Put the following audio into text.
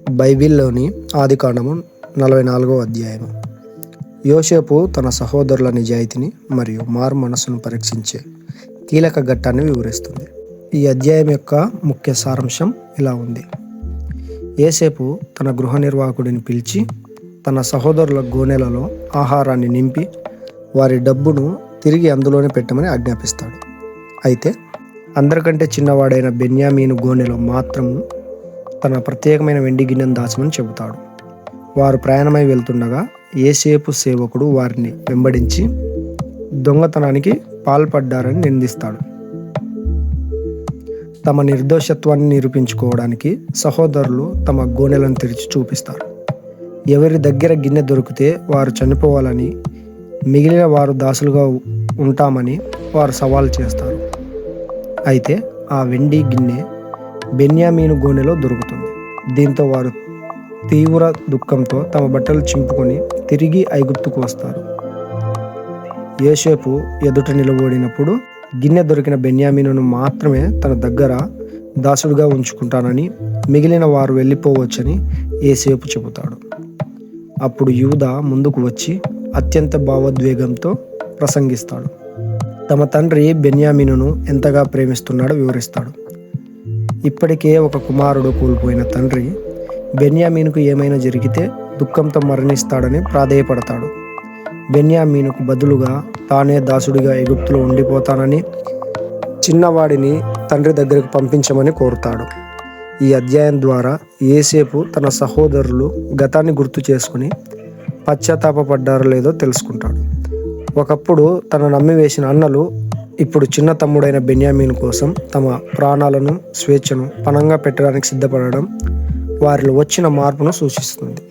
బైబిల్లోని ఆదికాండము 44వ అధ్యాయము. యోసేపు తన సహోదరుల నిజాయితీని మరియు మారు మనసును పరీక్షించే కీలక ఘట్టాన్ని వివరిస్తుంది. ఈ అధ్యాయం యొక్క ముఖ్య సారాంశం ఇలా ఉంది. యోసేపు తన గృహ నిర్వాహకుడిని పిలిచి తన సహోదరుల గోనెలలో ఆహారాన్ని నింపి వారి డబ్బును తిరిగి అందులోనే పెట్టమని ఆజ్ఞాపిస్తాడు. అయితే అందరికంటే చిన్నవాడైన బెన్యామీను గోనెలో మాత్రము తన ప్రత్యేకమైన వెండి గిన్నెను దాచమని చెబుతాడు. వారు ప్రయాణమై వెళ్తుండగా యోసేపు సేవకుడు వారిని వెంబడించి దొంగతనానికి పాల్పడ్డారని నిందిస్తాడు. తమ నిర్దోషత్వాన్ని నిరూపించుకోవడానికి సహోదరులు తమ గోనెలను తెరిచి చూపిస్తారు. ఎవరి దగ్గర గిన్నె దొరికితే వారు చనిపోవాలని, మిగిలిన వారు దాసులుగా ఉంటామని వారు సవాల్ చేస్తారు. అయితే ఆ వెండి గిన్నె బెన్యామీను గోనెలో దొరుకుతుంది. దీంతో వారు తీవ్ర దుఃఖంతో తమ బట్టలు చింపుకొని తిరిగి ఐగుప్తుకు వస్తారు. యోసేపు ఎదుట నిలబడినప్పుడు గిన్నె దొరికిన బెన్యామీనును మాత్రమే తన దగ్గర దాసుడుగా ఉంచుకుంటానని, మిగిలిన వారు వెళ్ళిపోవచ్చని యోసేపు చెబుతాడు. అప్పుడు యూదా ముందుకు వచ్చి అత్యంత భావోద్వేగంతో ప్రసంగిస్తాడు. తమ తండ్రి బెన్యామీనును ఎంతగా ప్రేమిస్తున్నాడో వివరిస్తాడు. ఇప్పటికే ఒక కుమారుడు కోల్పోయిన తండ్రి బెన్యామీనుకు ఏమైనా జరిగితే దుఃఖంతో మరణిస్తాడని ప్రాధేయపడతాడు. బెన్యామీనుకు బదులుగా తానే దాసుడిగా ఎగుప్తులో ఉండిపోతానని, చిన్నవాడిని తండ్రి దగ్గరకు పంపించమని కోరుతాడు. ఈ అధ్యాయం ద్వారా యోసేపు తన సహోదరులు గతాన్ని గుర్తు చేసుకుని పశ్చాత్తాపపడ్డారో లేదో తెలుసుకుంటాడు. ఒకప్పుడు తన నమ్మివేసిన అన్నలు ఇప్పుడు చిన్న తమ్ముడైన బెన్యామీను కోసం తమ ప్రాణాలను, స్వేచ్ఛను పణంగా పెట్టడానికి సిద్ధపడడం వారిలో వచ్చిన మార్పును సూచిస్తుంది.